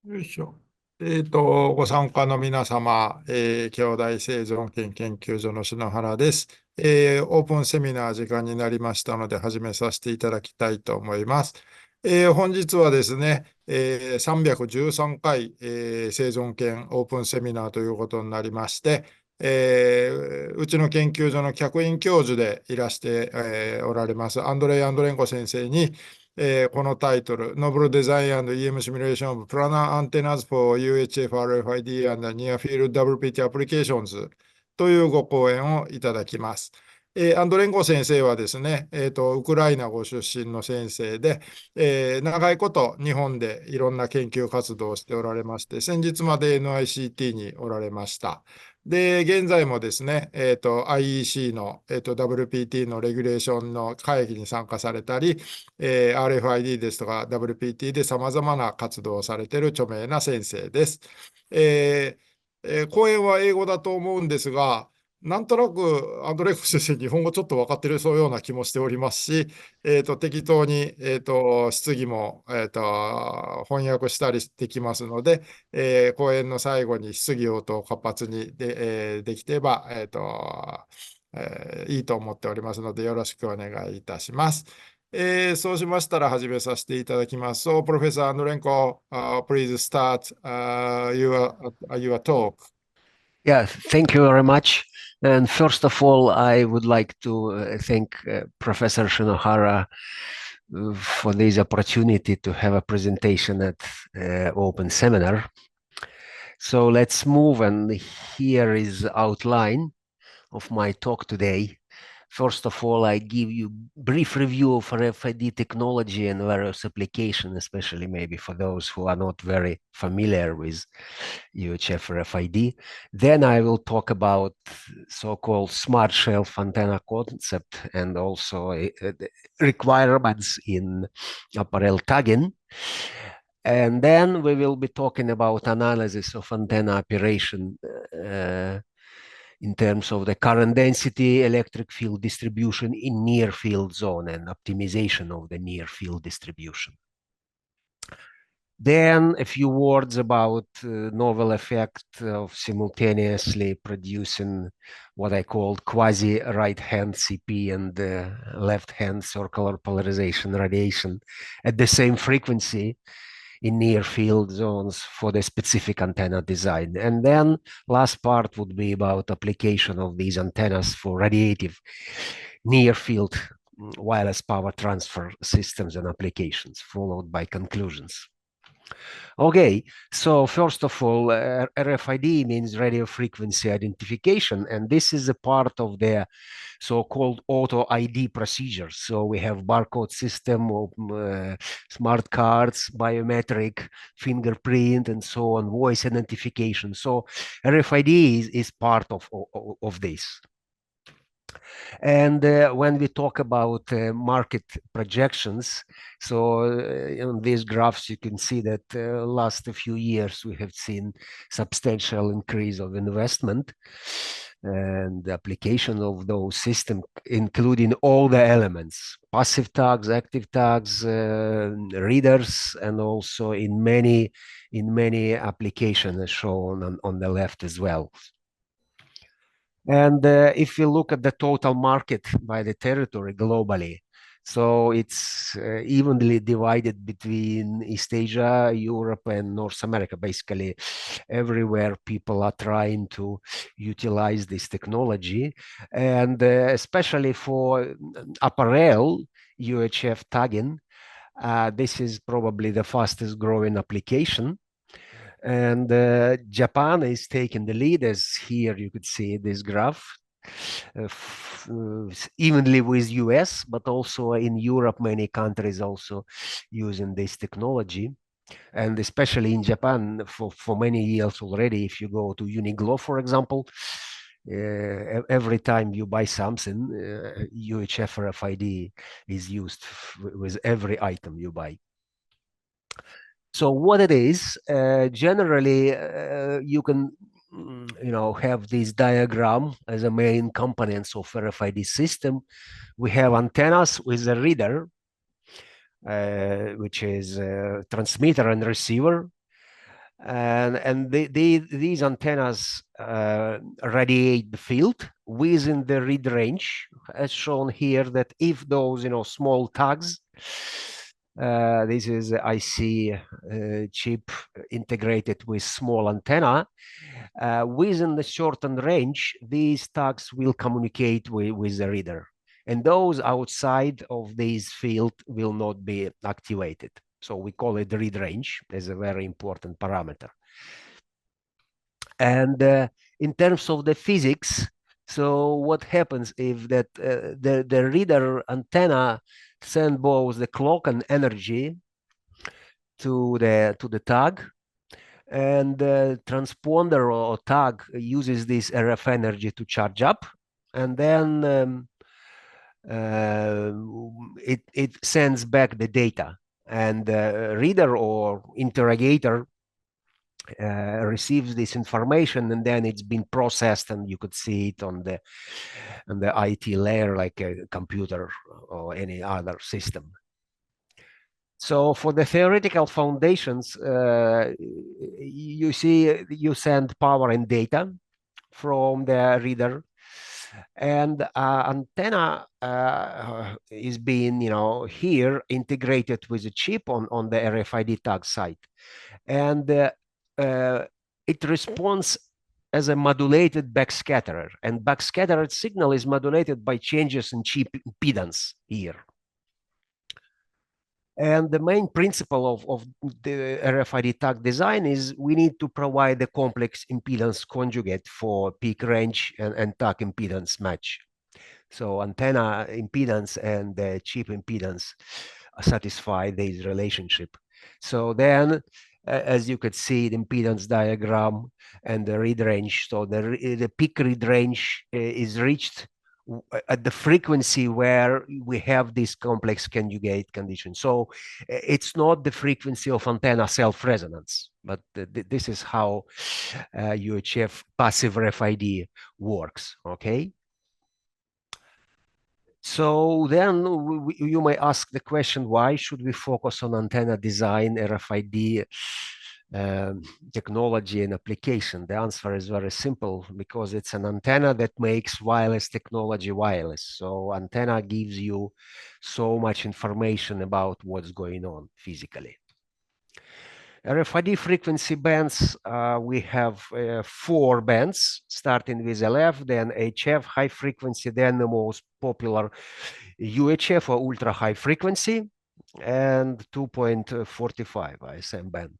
よいしょ。ご参加の皆様、兄弟生存権研究所の篠原です。オープンセミナー時間になりましたので、始めさせていただきたいと思います。本日はですね、313回、生存権オープンセミナーということになりまして、うちの研究所の客員教授でいらして、おられますアンドレイ・アンドレンコ先生に、このタイトル、Novel Design and EM Simulation of Planar Antennas for UHF RFID and Near Field WPT Applications というご講演をいただきます。アンドレンコ先生はですね、ウクライナご出身の先生で、長いこと日本でいろんな研究活動をしておられまして、先日まで NICT におられました。で、現在もですね、IEC の、WPT のレギュレーションの会議に参加されたり、RFID ですとか WPT で様々な活動をされている著名な先生です。講演は英語だと思うんですが、なんとなくアンドレイク先生、日本語ちょっと分かってるそうような気もしておりますし、適当に、質疑も、翻訳したりできますので、講演の最後に質疑応答活発にできてば、いいと思っておりますので、よろしくお願いいたします。そうしましたら始めさせていただきます。So, Professor Andrenko, please start your talk. Yeah, thank you very much. And first of all, I would like to thank Professor Shinohara for this opportunity to have a presentation at Open Seminar. So let's move, and here is outline of my talk today. First of all, I give you brief review of RFID technology and various applications, especially maybe for those who are not very familiar with UHF RFID. Then I will talk about so-called smart shelf antenna concept and also requirements in apparel tagging. And then we will be talking about analysis of antenna operation in terms of the current density, electric field distribution in near field zone and optimization of the near field distribution. Then a few words about novel effect of simultaneously producing what I called quasi right-hand CP and left-hand circular polarization radiation at the same frequency in near field zones for the specific antenna design. And then last part would be about application of these antennas for radiative near field wireless power transfer systems and applications, followed by conclusions. Okay, so first of all, RFID means radio frequency identification, and this is a part of the so-called auto ID procedure. So we have barcode system of smart cards, biometric, fingerprint, and so on, voice identification. So RFID is part of this. And when we talk about market projections, so in these graphs, you can see that last few years, we have seen substantial increase of investment and the application of those systems, including all the elements, passive tags, active tags, readers, and also in many applications as shown on the left as well. And if you look at the total market by the territory globally, so it's evenly divided between East Asia, Europe, and North America. Basically, everywhere people are trying to utilize this technology. And especially for apparel, UHF tagging, this is probably the fastest growing application. And Japan is taking the lead, as here you could see this graph, evenly with US, but also in Europe, many countries also using this technology. And especially in Japan, for many years already, if you go to Uniqlo, for example, every time you buy something, UHF RFID is used with every item you buy. So what it is, generally, you can have this diagram as a main components of RFID system. We have antennas with a reader, which is a transmitter and receiver. And these antennas radiate the field within the read range, as shown here, that if those small tags, this is IC chip integrated with small antenna, within the shortened range, these tags will communicate with the reader. And those outside of this field will not be activated. So we call it read range as a very important parameter. And in terms of the physics, so what happens if that the reader antenna send both the clock and energy to the tag, and the transponder or tag uses this RF energy to charge up, and then it sends back the data, and the reader or interrogator receives this information, and then it's been processed, and you could see it on the IT layer like a computer or any other system. So for the theoretical foundations, you see you send power and data from the reader, and antenna is being here integrated with a chip on the RFID tag site, and it responds as a modulated backscatterer, and backscattered signal is modulated by changes in chip impedance here. And the main principle of the RFID tag design is we need to provide a complex impedance conjugate for peak range and tag impedance match. So antenna impedance and the chip impedance satisfy this relationship. So then, as you could see, the impedance diagram and the read range. So the peak read range is reached at the frequency where we have this complex conjugate condition. So it's not the frequency of antenna self-resonance, but this is how UHF passive RFID works, okay? So then you may ask the question, why should we focus on antenna design, RFID technology and application? The answer is very simple, because it's an antenna that makes wireless technology wireless. So antenna gives you so much information about what's going on physically. RFID frequency bands, we have 4 bands, starting with LF, then HF, high frequency, then the most popular UHF or ultra high frequency, and 2.45 ISM band.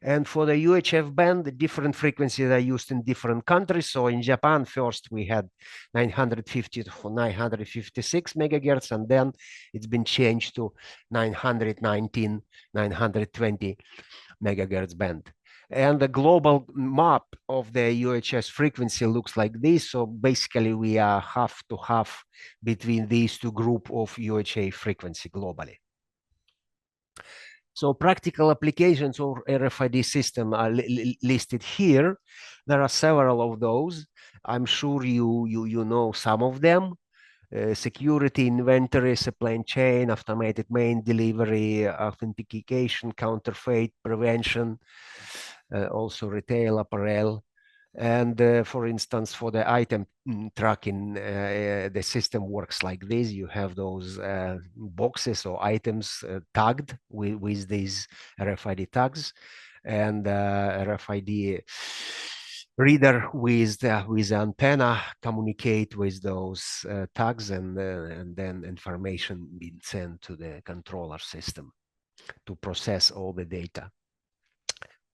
And for the UHF band, the different frequencies are used in different countries. So in Japan, first we had 950 to 956 megahertz, and then it's been changed to 919, 920 megahertz band. And the global map of the UHF frequency looks like this. So basically we are half to half between these two groups of UHF frequency globally. So practical applications of RFID system are listed here. There are several of those. I'm sure you know some of them. Security, inventory, supply chain, automated mail delivery, authentication, counterfeit prevention, also retail apparel. And for instance, for the item tracking, the system works like this. You have those boxes or items tagged with these RFID tags, and RFID reader with the antenna communicate with those tags, and then information being sent to the controller system to process all the data.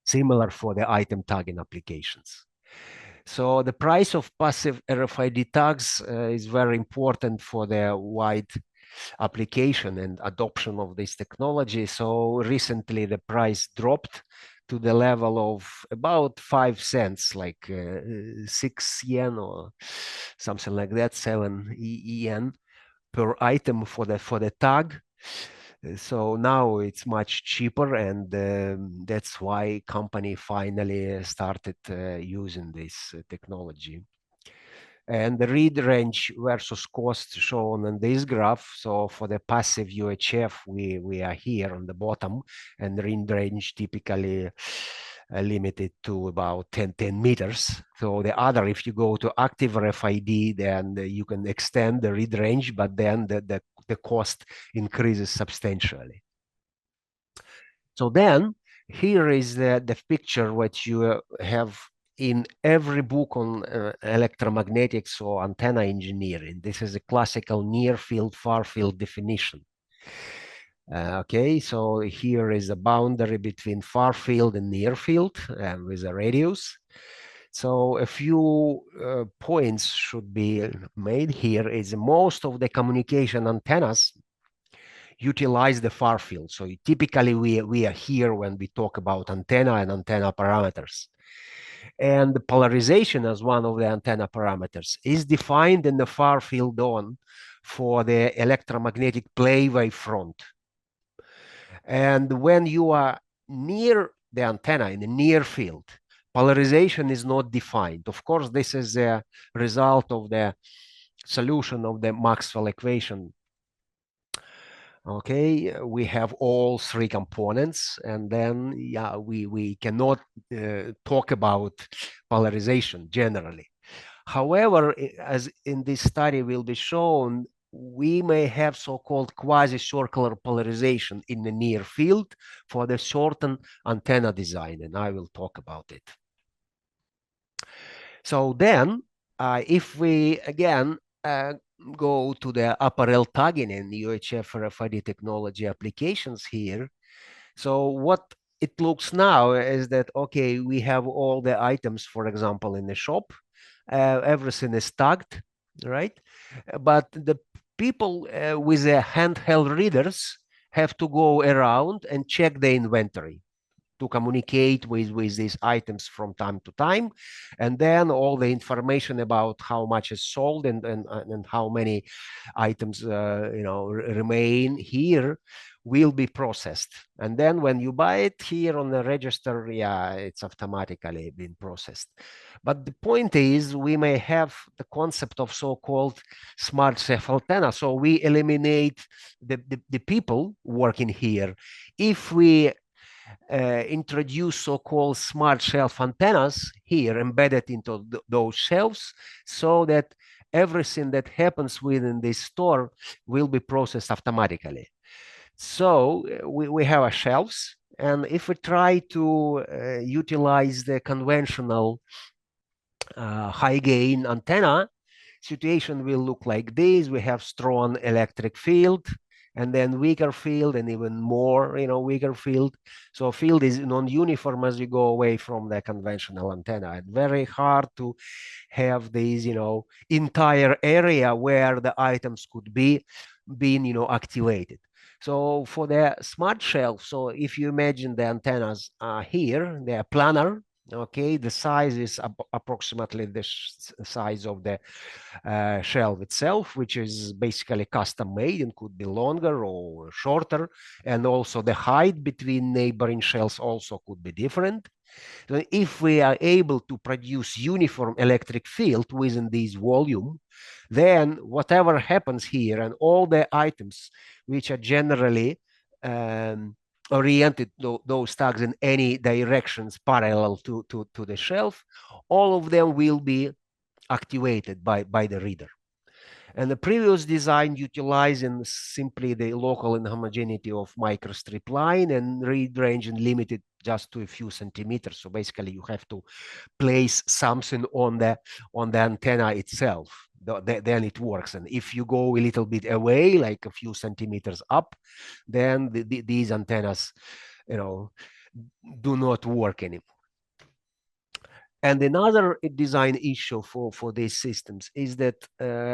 Similar for the item tagging applications. So the price of passive RFID tags is very important for the wide application and adoption of this technology. So recently the price dropped to the level of about 5 cents, like 6 yen or something like that, 7 yen per item for the tag. So now it's much cheaper, and that's why company finally started using this technology. And the read range versus cost shown in this graph. So for the passive UHF, we are here on the bottom, and read range typically limited to about 10 meters. So the other, if you go to active RFID, then you can extend the read range, but then the cost increases substantially. So then here is the picture what you have in every book on electromagnetics or antenna engineering. This is a classical near field, far field definition. Okay, so here is a boundary between far field and near field with a radius. So a few points should be made here. Is most of the communication antennas utilize the far field. So typically we are here when we talk about antenna and antenna parameters. And the polarization as one of the antenna parameters is defined in the far field zone for the electromagnetic play wavefront. And when you are near the antenna in the near field, polarization is not defined. Of course, this is a result of the solution of the Maxwell equation. Okay, we have all three components, and then yeah, we cannot talk about polarization generally. However, as in this study will be shown, we may have so-called quasi-circular polarization in the near field for the certain antenna design, and I will talk about it. So then, if we again go to the apparel tagging and UHF RFID technology applications here, so what it looks now is that, okay, we have all the items, for example, in the shop, everything is tagged, right? But the people with the handheld readers have to go around and check the inventory to communicate with these items from time to time. And then all the information about how much is sold and how many items remain here will be processed. And then when you buy it here on the register, yeah, it's automatically been processed. But the point is, we may have the concept of so-called smart shelf antenna. So we eliminate the people working here. If we introduce so-called smart shelf antennas here embedded into those shelves, so that everything that happens within this store will be processed automatically. So we have a shelves, and if we try to utilize the conventional high gain antenna, situation will look like this. We have strong electric field, and then weaker field, and even more, weaker field. So field is non-uniform as you go away from the conventional antenna. And very hard to have these, entire area where the items could be being, activated. So for the smart shelf, so if you imagine the antennas here, they are planar. Okay, the size is approximately the size of the shelf itself, which is basically custom made and could be longer or shorter. And also the height between neighboring shelves also could be different. So if we are able to produce uniform electric field within this volume, then whatever happens here and all the items which are generally oriented those tags in any directions parallel to the shelf, all of them will be activated by the reader. And the previous design utilizing simply the local inhomogeneity of microstrip line and read range and limited just to a few centimeters. So basically you have to place something on the antenna itself. Then it works. And if you go a little bit away, like a few centimeters up, then these antennas, do not work anymore. And another design issue for these systems is that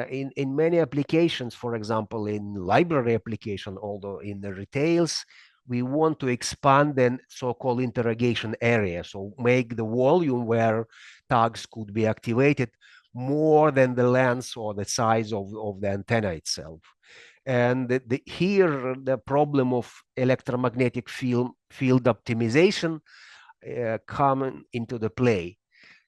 in many applications, for example, in library application, although in the retails, we want to expand the so-called interrogation area. So make the volume where tags could be activated more than the length or the size of the antenna itself. And here, the problem of electromagnetic field optimization come into the play.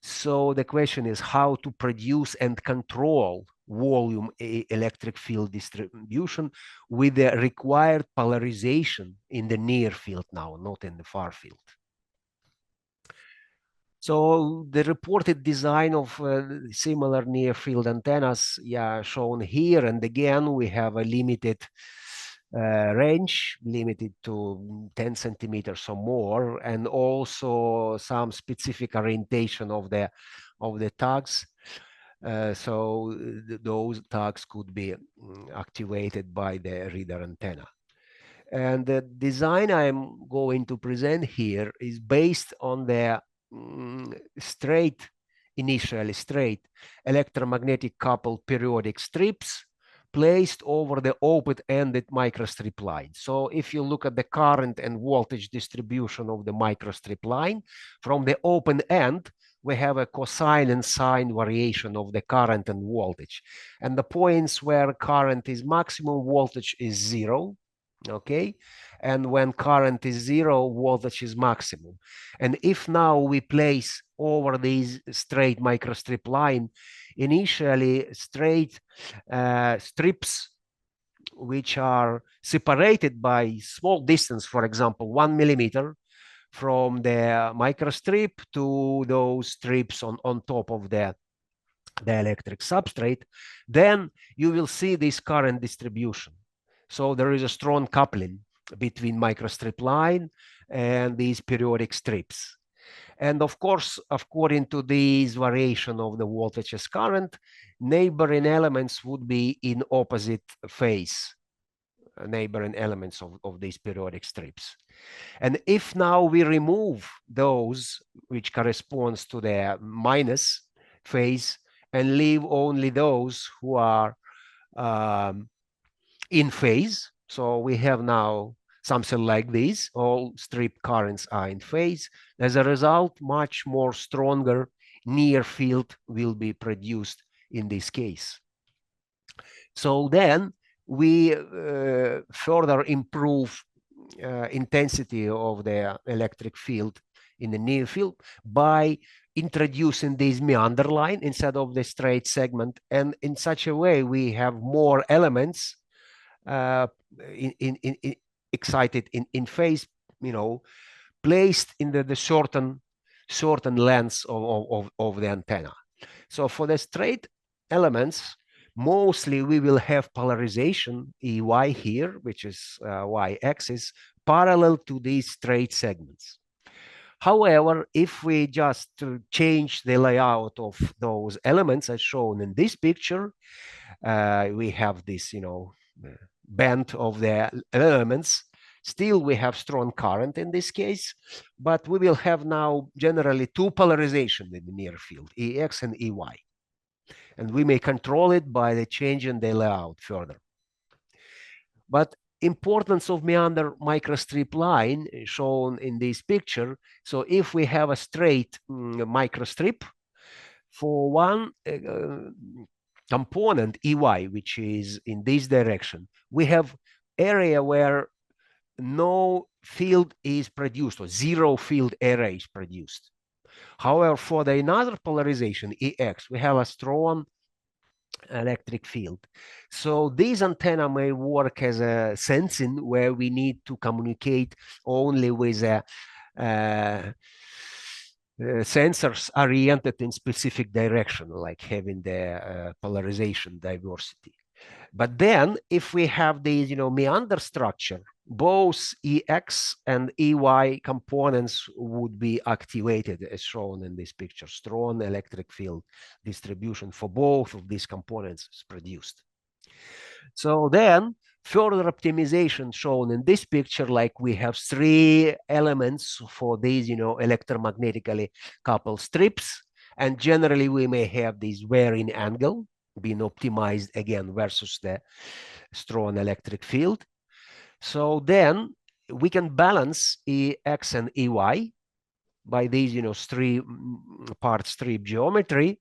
So the question is how to produce and control volume electric field distribution with the required polarization in the near field now, not in the far field. So the reported design of similar near field antennas, shown here. And again, we have a limited range, limited to 10 centimeters or more, and also some specific orientation of the tags. So those tags could be activated by the reader antenna. And the design I'm going to present here is based on the initially straight electromagnetic coupled periodic strips placed over the open-ended microstrip line. So if you look at the current and voltage distribution of the microstrip line, from the open end, we have a cosine and sine variation of the current and voltage. And the points where current is maximum, voltage is 0. Okay, and when current is 0, voltage is maximum. And if now we place over these straight microstrip line initially straight strips which are separated by small distance, for example 1 millimeter from the microstrip to those strips on top of the electric substrate, then you will see this current distribution. So there is a strong coupling between microstrip line and these periodic strips. And of course, according to this variation of the voltage as current, neighboring elements would be in opposite phase, neighboring elements of these periodic strips. And if now we remove those which corresponds to the minus phase and leave only those who are in phase. So we have now something like this, all strip currents are in phase. As a result, much more stronger near field will be produced in this case. So then we further improve intensity of the electric field in the near field by introducing this meander line instead of the straight segment. And in such a way, we have more elements excited in phase, placed in the shortened lengths of the antenna. So for the straight elements, mostly we will have polarization EY here, which is y-axis, parallel to these straight segments. However, if we just change the layout of those elements as shown in this picture, we have this, band of the elements. Still, we have strong current in this case, but we will have now generally two polarization in the near field, EX and EY. And we may control it by the change in the layout further. But importance of meander microstrip line shown in this picture. So if we have a straight microstrip for one component EY, which is in this direction, we have area where no field is produced or zero field area is produced. However, for the another polarization EX, we have a strong electric field. So this antenna may work as a sensing where we need to communicate only with sensors oriented in specific direction, like having the polarization diversity. But then if we have these, meander structure, both EX and EY components would be activated as shown in this picture. Strong electric field distribution for both of these components is produced. So then further optimization shown in this picture, like we have three elements for these, electromagnetically coupled strips. And generally we may have this varying angle being optimized again versus the strong electric field. So then we can balance EX and EY by these, three-part strip geometry.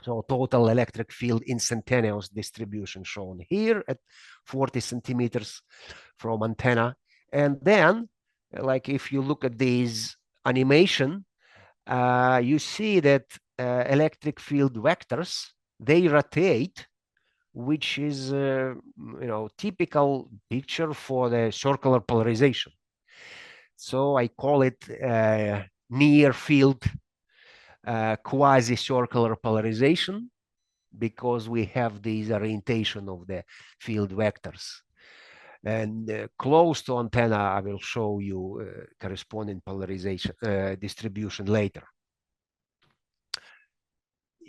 So total electric field instantaneous distribution shown here at 40 centimeters from antenna. And then, like if you look at this animation, you see that electric field vectors, they rotate, which is typical picture for the circular polarization. So I call it near field quasi-circular polarization because we have this orientation of the field vectors. And close to antenna, I will show you corresponding polarization distribution later.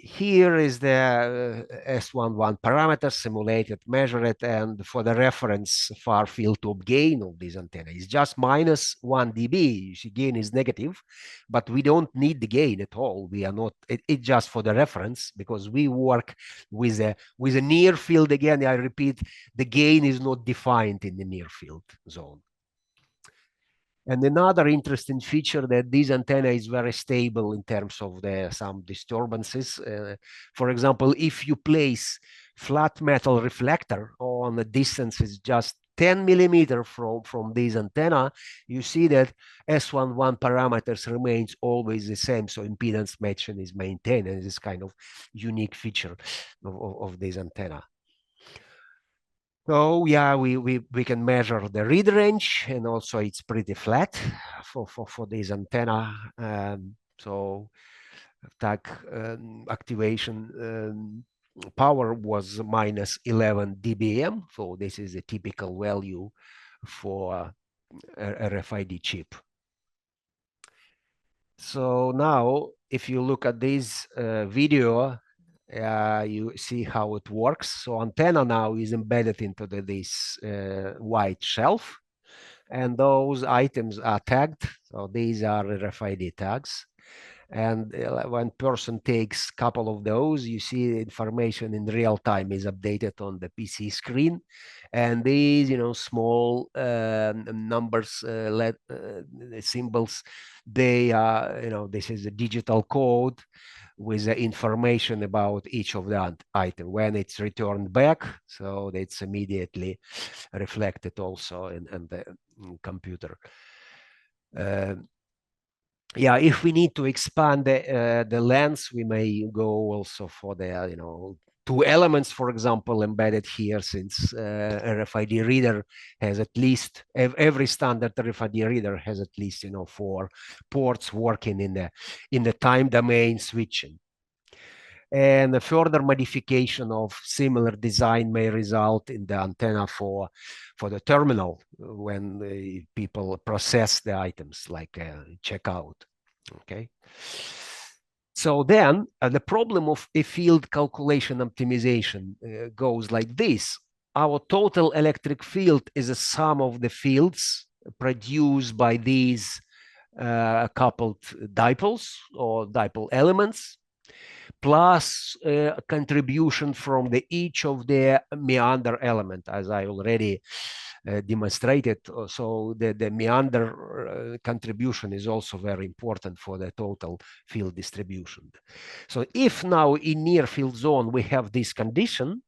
Here is the S11 parameter simulated, measured, and for the reference far field top gain of this antenna is just minus 1 dB. You see, gain is negative, but we don't need the gain at all. We are not, it's just for the reference because we work with a near field. Again, I repeat, the gain is not defined in the near field zone. And another interesting feature that this antenna is very stable in terms of some disturbances. For example, if you place flat metal reflector on a distance is just 10 millimeter from this antenna, you see that S11 parameters remains always the same. So impedance matching is maintained, and this kind of unique feature of this antenna. So yeah, we can measure the read range, and also it's pretty flat for this antenna. So tag activation power was minus 11 dBm. So this is a typical value for RFID chip. So now, if you look at this video, you see how it works. So antenna now is embedded into this white shelf, and those items are tagged. So these are RFID tags. And when person takes a couple of those, you see information in real time is updated on the PC screen. And these, small numbers, symbols, they are, this is a digital code with the information about each of the item when it's returned back. So it's immediately reflected also in the computer. Yeah, if we need to expand the lens, we may go also for the, two elements, for example, embedded here, since RFID reader has at least, every standard RFID reader has at least, 4 ports working in the time domain switching. And a further modification of similar design may result in the antenna for the terminal when people process the items like checkout. Okay. So then the problem of a field calculation optimization goes like this. Our total electric field is a sum of the fields produced by these coupled dipoles or dipole elements, plus contribution from each of the meander element, as I already demonstrated. So the meander contribution is also very important for the total field distribution. So if now in near field zone we have this condition,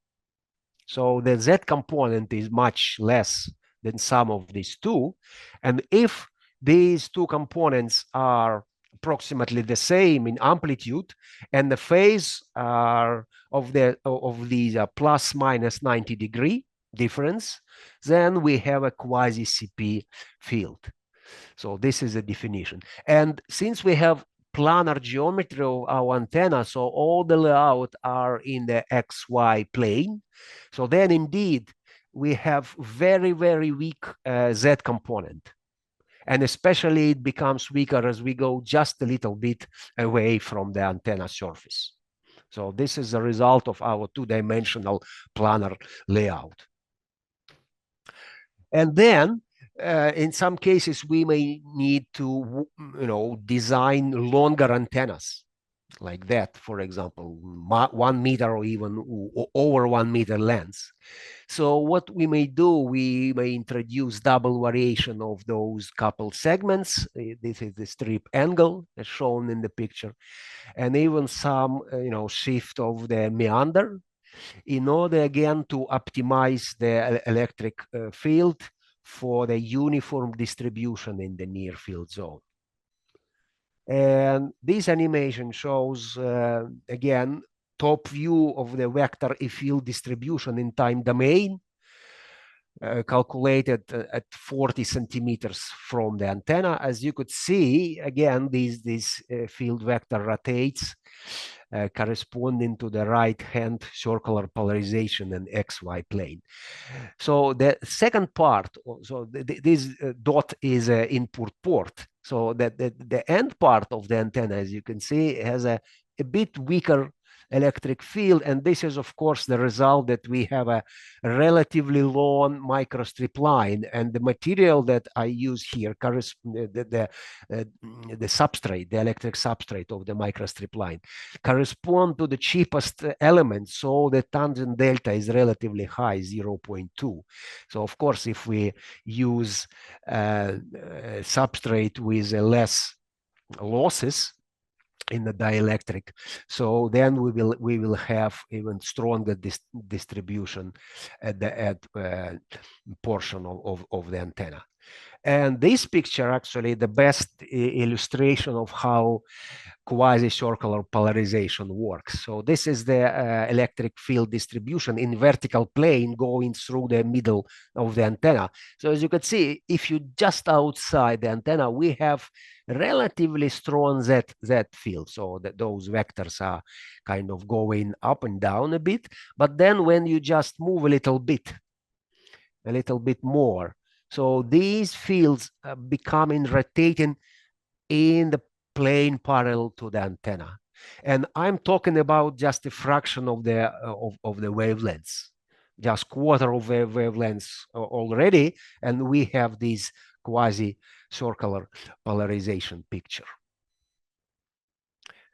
so the Z component is much less than sum of these two, and if these two components are approximately the same in amplitude, and the phase are of these plus minus 90 degree difference, then we have a quasi CP field. So this is a definition. And since we have planar geometry of our antenna, so all the layout are in the XY plane. So then indeed we have very, very weak Z component. And especially it becomes weaker as we go just a little bit away from the antenna surface. So this is a result of our two-dimensional planar layout. And then in some cases, we may need to, design longer antennas like that, for example, 1 meter or even over 1 meter length. So what we may do, we may introduce double variation of those coupled segments. This is the strip angle as shown in the picture, and even some, shift of the meander in order again to optimize the electric field for the uniform distribution in the near field zone. And this animation shows, again, top view of the vector field distribution in time domain. calculated at 40 centimeters from the antenna. As you could see, again, this field vector rotates corresponding to the right-hand circular polarization in XY plane. So the second part, so this dot is an input port. So that the end part of the antenna, as you can see, has a bit weaker electric field, and this is of course the result that we have a relatively long microstrip line, and the material that I use here, the substrate, the electric substrate of the microstrip line, correspond to the cheapest element, so the tangent delta is relatively high, 0.2. So of course, if we use substrate with less losses in the dielectric, so then we will have even stronger distribution at the portion of the antenna. And this picture actually the best illustration of how quasi-circular polarization works. So this is the electric field distribution in vertical plane going through the middle of the antenna. So as you can see, if you just outside the antenna, we have relatively strong Z field. So that those vectors are kind of going up and down a bit. But then when you just move a little bit more, so these fields are becoming rotating in the plane parallel to the antenna. And I'm talking about just a fraction of the wavelengths, just quarter of the wavelengths already, and we have this quasi-circular polarization picture.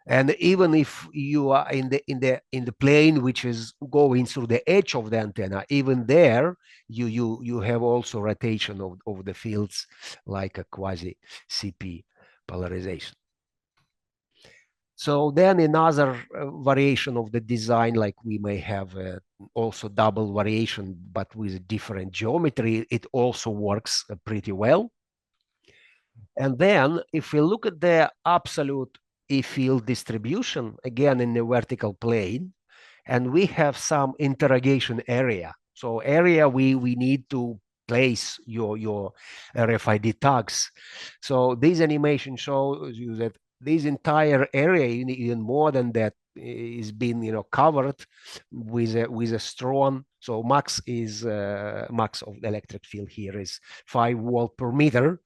And even if you are in the plane which is going through the edge of the antenna, even there you have also rotation of the fields like a quasi-CP polarization. So then another variation of the design, like we may have also double variation, but with different geometry, it also works pretty well. And then if we look at the absolute E-field distribution, again in the vertical plane, and we have some interrogation area. So area we need to place your RFID tags. So this animation shows you that this entire area, even more than that, is being covered with a strong. So max of the electric field here is 5 volt per meter.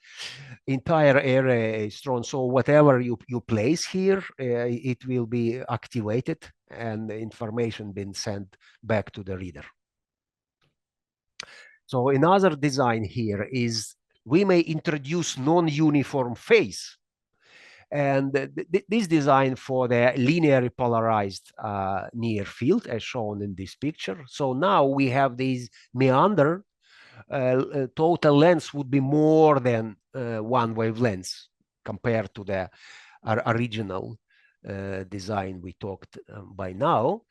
Entire area is strong. So whatever you place here, it will be activated and the information being sent back to the reader. So another design here is we may introduce non-uniform phase. And this design for the linearly polarized near field as shown in this picture. So now we have these meander, total length would be more than 1 wavelength compared to the original design we talked by now.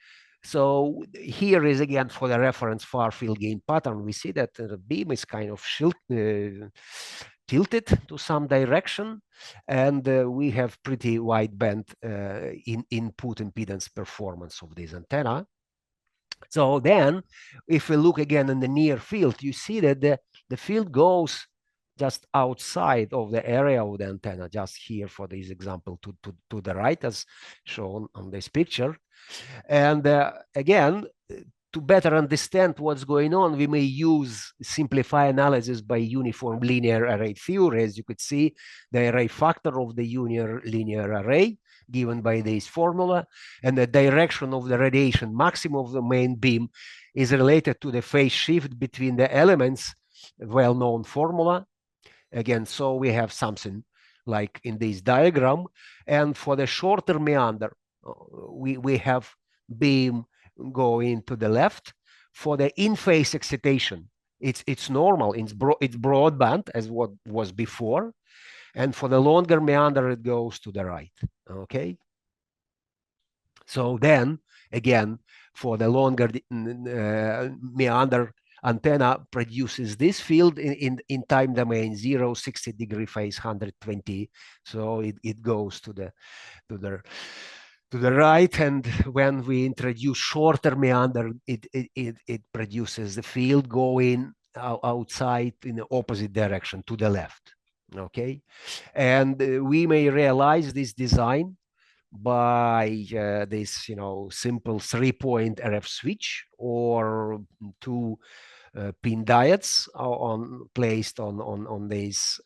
So here is again for the reference far field gain pattern. We see that the beam is kind of tilted to some direction, and we have pretty wide band in input impedance performance of this antenna. So then if we look again in the near field, you see that the field goes just outside of the area of the antenna, just here for this example to the right as shown on this picture. And again, to better understand what's going on, we may use simplify analysis by uniform linear array theory. As you could see, the array factor of the linear array given by this formula, and the direction of the radiation maximum of the main beam is related to the phase shift between the elements, well-known formula. Again, so we have something like in this diagram. And for the shorter meander, we have beam going to the left. For the in-phase excitation, it's normal, it's broadband as what was before. And for the longer meander, it goes to the right, okay? So then, again, for the longer meander, antenna produces this field in time domain 0, 60 degree phase, 120. So it goes to the right, and when we introduce shorter meander, it produces the field going outside in the opposite direction to the left. Okay, and we may realize this design by this, simple 3-point RF switch or two pin diodes placed on this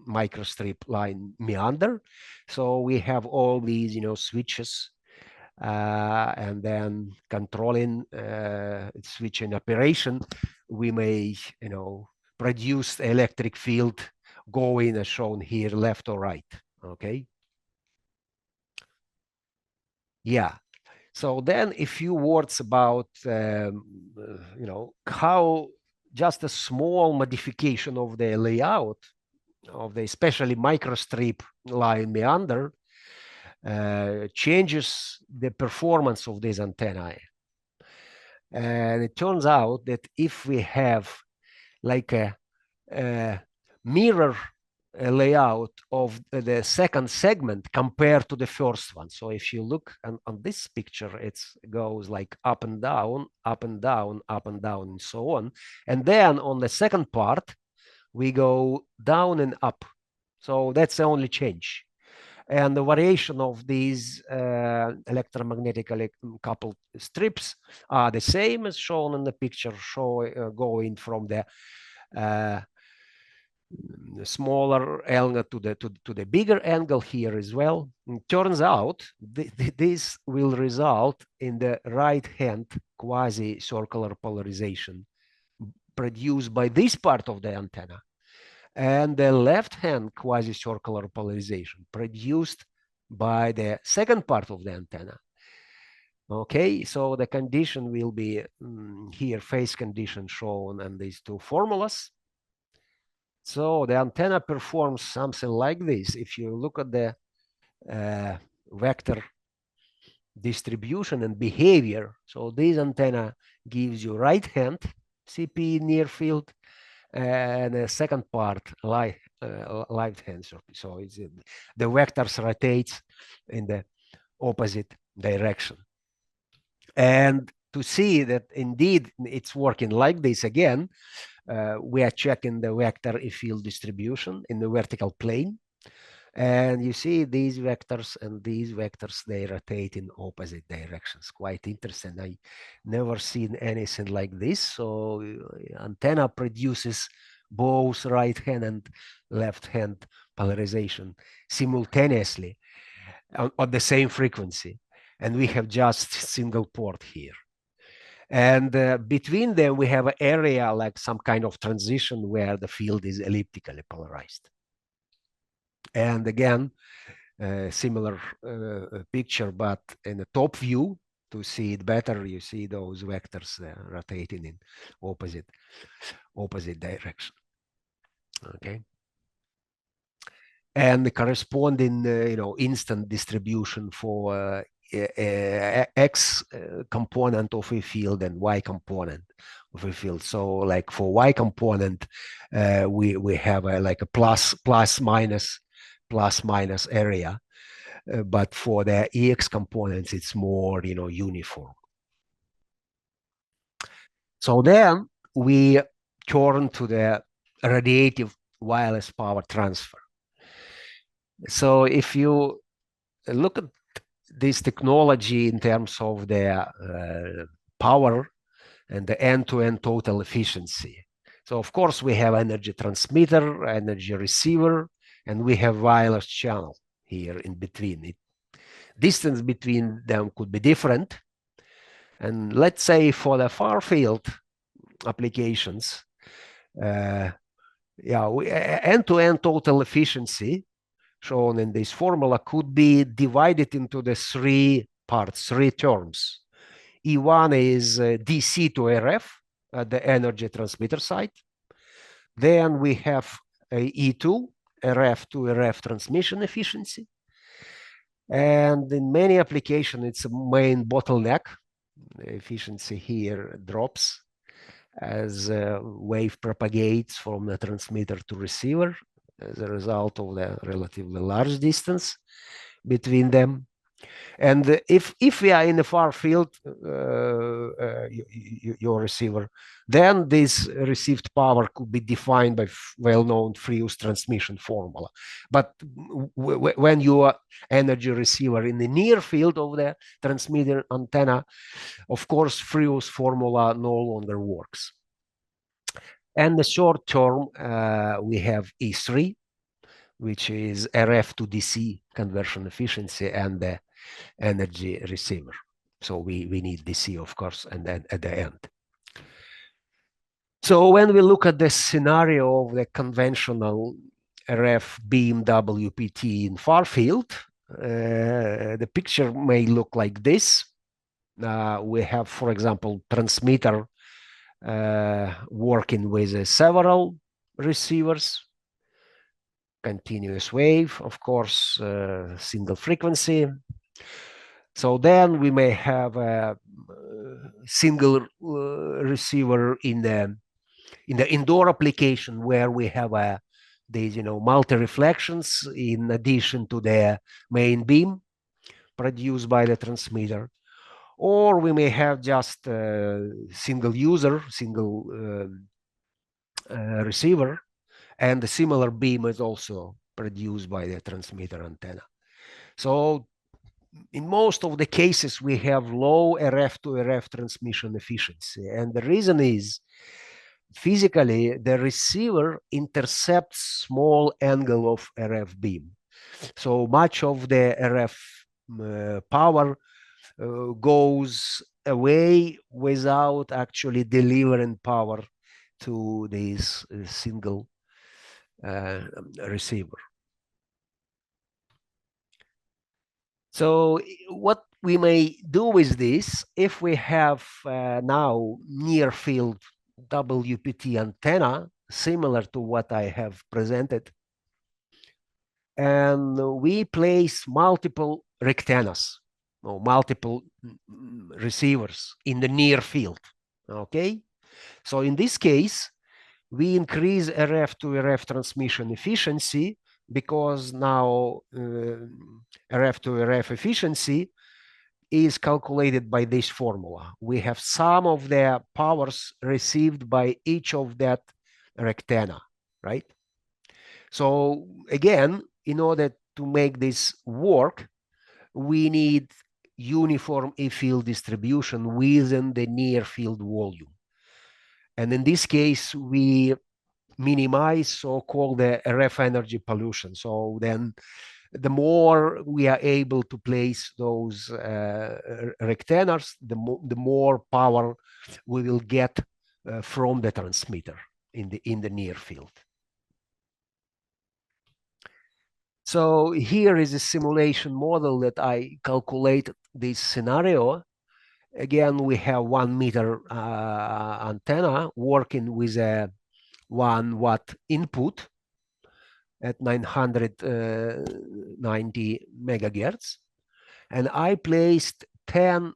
microstrip line meander. So we have all these, switches, and then controlling switch in operation, we may, produce electric field going as shown here, left or right. Okay. Yeah. So then a few words about, how just a small modification of the layout of the especially microstrip line meander changes the performance of this antenna. And it turns out that if we have like a mirror layout of the second segment compared to the first one. So if you look on this picture, it goes like up and down, up and down, up and down, and so on. And then on the second part, we go down and up. So that's the only change. And the variation of these electromagnetically coupled strips are the same as shown in the picture, going from the smaller angle to the bigger angle here as well. It turns out this will result in the right hand quasi-circular polarization produced by this part of the antenna, and the left hand quasi-circular polarization produced by the second part of the antenna. Okay, so the condition will be here, phase condition shown in these two formulas. So the antenna performs something like this. If you look at the vector distribution and behavior, so this antenna gives you right hand CP near field, and the second part left hand. So it's, the vectors rotates in the opposite direction. And to see that indeed it's working like this again, we are checking the vector field distribution in the vertical plane. And you see these vectors and these vectors, they rotate in opposite directions. Quite interesting. I never seen anything like this. So antenna produces both right hand and left hand polarization simultaneously on the same frequency. And we have just single port here. And between them, we have an area like some kind of transition where the field is elliptically polarized. And again, similar picture, but in the top view, to see it better, you see those vectors rotating in opposite direction. Okay. And the corresponding, instant distribution for X component of a field and Y component of a field. So like for Y component, we have like a plus minus area, but for the EX components, it's more, uniform. So then we turn to the radiative wireless power transfer. So if you look at this technology in terms of the power and the end-to-end total efficiency. So of course we have energy transmitter, energy receiver, and we have wireless channel here in between. Distance between them could be different. And let's say for the far field applications, end-to-end total efficiency shown in this formula could be divided into the three parts, three terms. E1 is DC to RF at the energy transmitter side. Then we have E2, RF to RF transmission efficiency. And in many applications, it's a main bottleneck. The efficiency here drops as wave propagates from the transmitter to receiver as a result of the relatively large distance between them. And if we are in a far field, your receiver, then this received power could be defined by well-known Frius transmission formula. But when you are energy receiver in the near field of the transmitter antenna, of course, Frius formula no longer works. And the short term, we have E3, which is RF to DC conversion efficiency and the energy receiver. So we need DC, of course, and then at the end. So when we look at the scenario of the conventional RF beam WPT in far field, the picture may look like this. We have, for example, transmitter working with several receivers, continuous wave, of course, single frequency. So then we may have a single receiver in the indoor application where we have these multi-reflections in addition to the main beam produced by the transmitter. Or we may have just a single user, single receiver, and the similar beam is also produced by the transmitter antenna. So in most of the cases, we have low RF to RF transmission efficiency. And the reason is physically the receiver intercepts small angle of RF beam. So much of the RF power goes away without actually delivering power to this single receiver. So what we may do with this, if we have now near field WPT antenna, similar to what I have presented, and we place multiple rectennas, or multiple receivers in the near field, okay? So in this case, we increase RF to RF transmission efficiency because now RF to RF efficiency is calculated by this formula. We have sum of the powers received by each of that rectenna, right? So again, in order to make this work, we need uniform E-field distribution within the near field volume. And in this case, we minimize so-called the RF energy pollution. So then the more we are able to place those rectenners, the more power we will get from the transmitter in the near field. So here is a simulation model that I calculated this scenario. Again, we have 1 meter antenna working with a 1 watt input at 990 megahertz. And I placed 10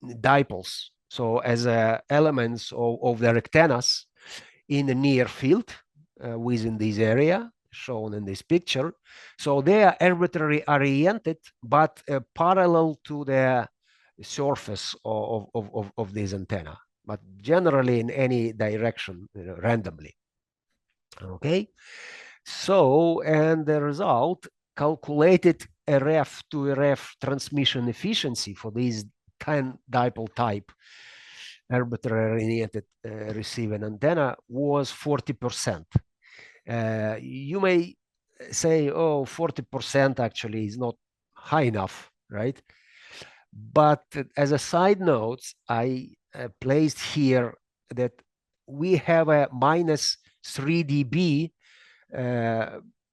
dipoles, so as elements of the rectennas in the near field within this area shown in this picture. So they are arbitrarily oriented, but parallel to the surface of this antenna, but generally in any direction randomly. Okay, so and the result calculated RF to RF transmission efficiency for these 10 dipole type arbitrarily oriented receiving antenna was 40%. You may say, oh, 40% actually is not high enough, right? But as a side note, I placed here that we have a minus 3 dB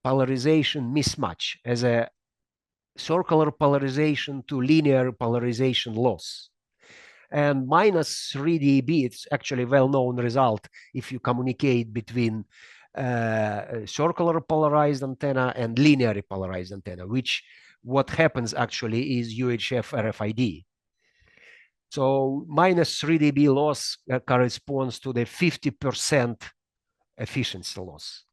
polarization mismatch as a circular polarization to linear polarization loss. And minus 3 dB, it's actually a well-known result if you communicate between circular polarized antenna and linear polarized antenna, which what happens actually is UHF RFID. So minus 3 dB loss corresponds to the 50% efficiency loss.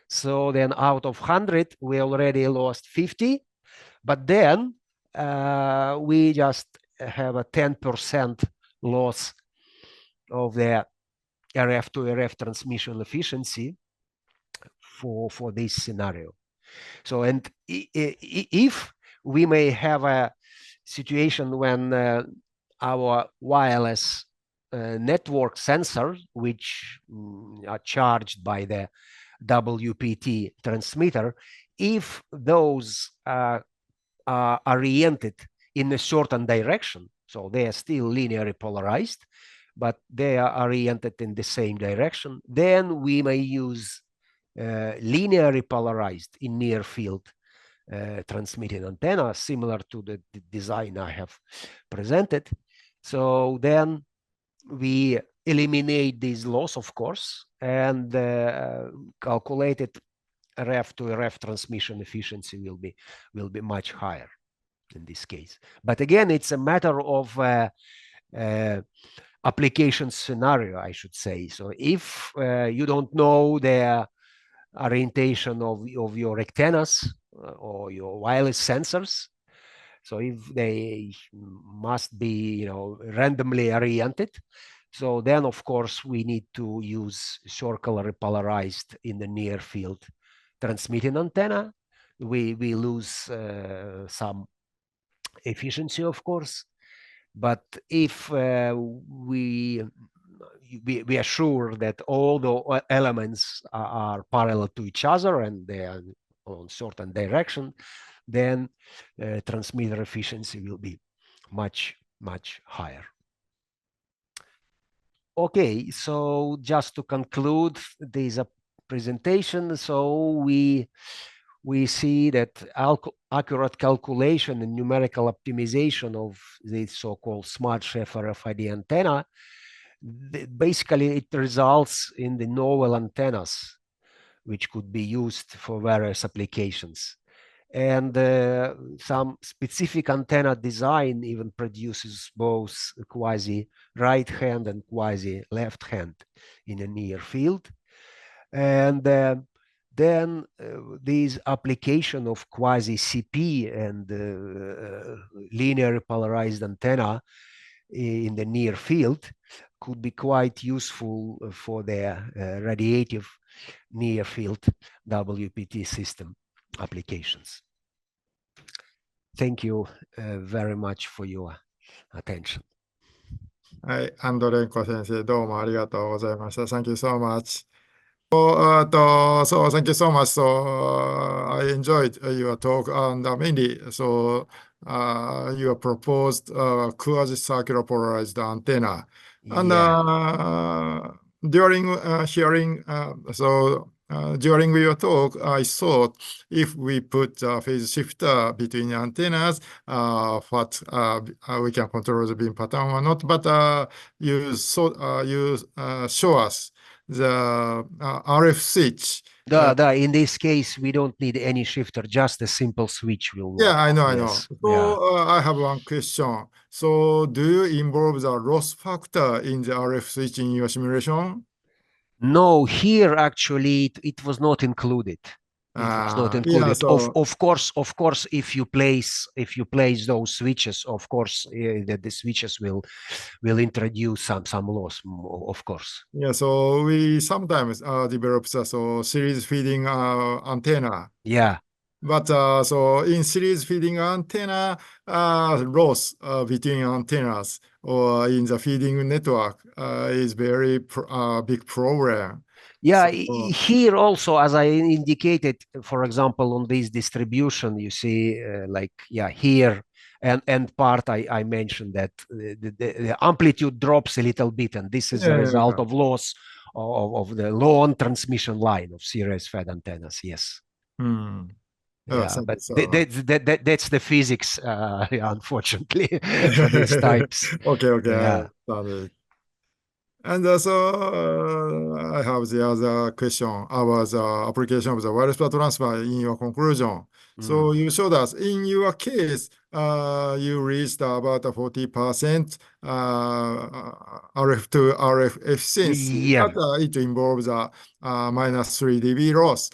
So then out of 100, we already lost 50, But then we just have a 10% loss of the RF to RF transmission efficiency for this scenario. So, and if we may have a situation when our wireless network sensors, which are charged by the WPT transmitter, if those are oriented in a certain direction, so they are still linearly polarized, but they are oriented in the same direction, then we may use linearly polarized in near field transmitting antenna, similar to the design I have presented. So then we eliminate this loss, of course, and calculated RF to RF transmission efficiency will be much higher in this case. But again, it's a matter of application scenario, I should say. So if you don't know the orientation of your antennas or your wireless sensors, so if they must be, randomly oriented, so then of course we need to use circular polarized in the near field transmitting antenna. We lose some efficiency, of course, but if we are sure that all the elements are parallel to each other and they are on certain direction, then transmitter efficiency will be much higher. Okay, so just to conclude this presentation, so we see that accurate calculation and numerical optimization of the so-called smart chef RFID antenna, basically it results in the novel antennas, which could be used for various applications. And some specific antenna design even produces both quasi right hand and quasi left hand in a near field. And then this application of quasi CP and linear polarized antenna in the near field could be quite useful for the radiative near field WPT system applications. Thank you very much for your attention. はい、アンドレンコ先生、どうもありがとうございました。Thank you so much. So thank you so much. So I enjoyed your talk and mainly your proposed quasi-circular polarized antenna. And during hearing, during your talk, I thought if we put a phase shifter between antennas, what we can control the beam pattern or not. But you show us the RF switch. In this case, we don't need any shifter, just a simple switch will work. Yeah, I know. Yes. So I have one question. So do you involve the loss factor in the RF switch in your simulation? No, here actually it was not included. It was not included. Yeah, so of course, if you place those switches, of course, the switches will introduce some loss, of course. yeah, so we sometimes develop the series feeding antenna. Yeah. But so in series feeding antenna, loss between antennas or in the feeding network is very big problem. Yeah, So, here also, as I indicated, for example, on this distribution, you see, here and part I mentioned that the amplitude drops a little bit, and this is a result of loss of the long transmission line of series fed antennas. Yes. Yeah, but that's the physics, unfortunately, for these types. Okay. Yeah. And so I have the other question about the application of the wireless power transfer in your conclusion. So you showed us in your case, you reached about 40% RF to RF efficiency. Yeah. But it involves a minus 3 dB loss.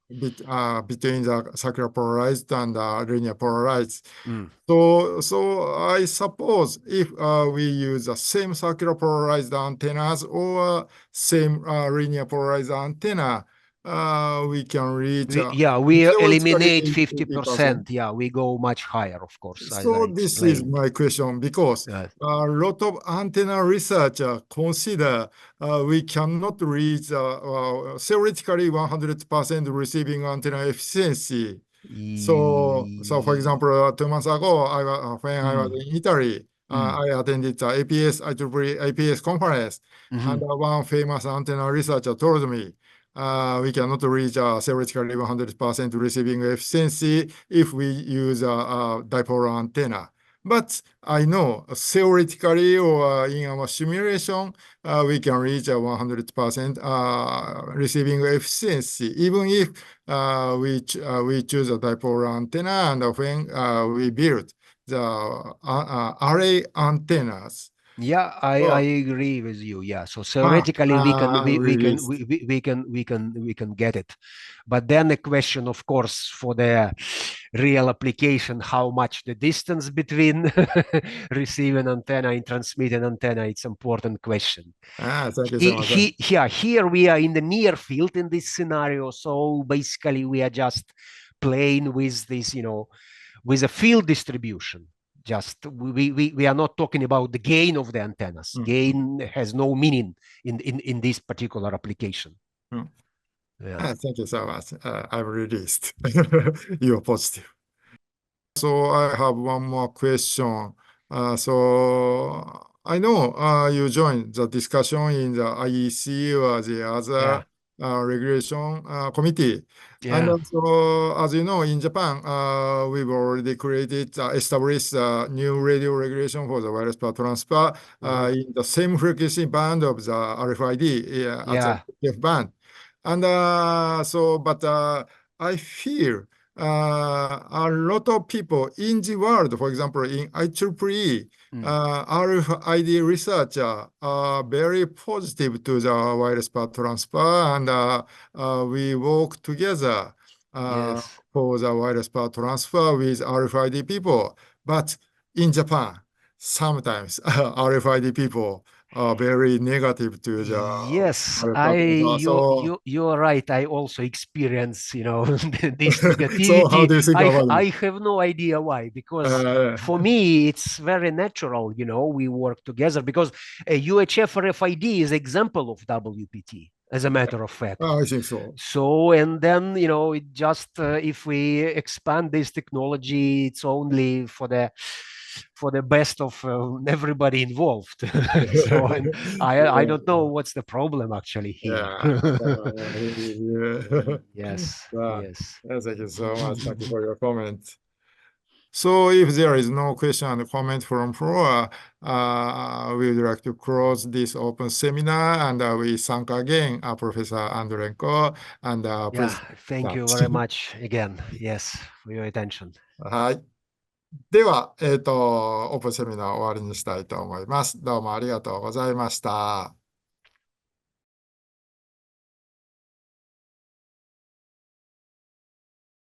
between the circular polarized and linear polarized. Mm. So I suppose if we use the same circular polarized antennas or same linear polarized antenna, we can reach We theoretically eliminate 80%. 50%. Yeah, we go much higher, of course, as I So this is explained. my question, because Yes. a lot of antenna researchers consider we cannot reach theoretically 100% receiving antenna efficiency. So for example, 2 months ago, when I was in Italy, I attended the IEEE APS conference, and one famous antenna researcher told me, we cannot reach theoretically 100% receiving efficiency if we use a dipolar antenna. But I know theoretically or in our simulation, we can reach a 100% receiving efficiency, even if we choose a dipolar antenna, and when we build the array antennas. Yeah, I agree with you. Yeah, so theoretically we can get it, but then the question, of course, for the real application, how much the distance between receiving antenna and transmitting antenna, it's important question. Thank you so much. Here we are in the near field in this scenario, so basically we are just playing with this, with a field distribution. Just we are not talking about the gain of the antennas. Gain has no meaning in this particular application. Yeah. Thank you so much. I'm released. You're positive. So I have one more question. So I know you joined the discussion in the IEC or the other regulation committee. And also, as you know, in Japan, we've already established a new radio regulation for the wireless power transfer in the same frequency band of the RFID at the F band. And but I feel a lot of people in the world, for example, in IEEE, RFID researchers are very positive to the wireless power transfer, and we work together for the wireless power transfer with RFID people. But in Japan, sometimes RFID people are very negative to the Yes, you're right. I also experience, this So how negativity. do you think about I it? have no idea why, because for me it's very natural. We work together because a UHF RFID is example of WPT, as a matter of fact. I think so. So, and then, it just, if we expand this technology, it's only for the best of everybody involved. So, and I don't know what's the problem actually here. Yes. Thank you so much. Thank you for your comment. So if there is no question and comment from floor, we would like to close this open seminar, and we thank again Professor Andrenko and Yeah, thank you very much again. Yes, for your attention. はい。では、オープンセミナーを終わりにしたいと思います。どうもありがとうございました。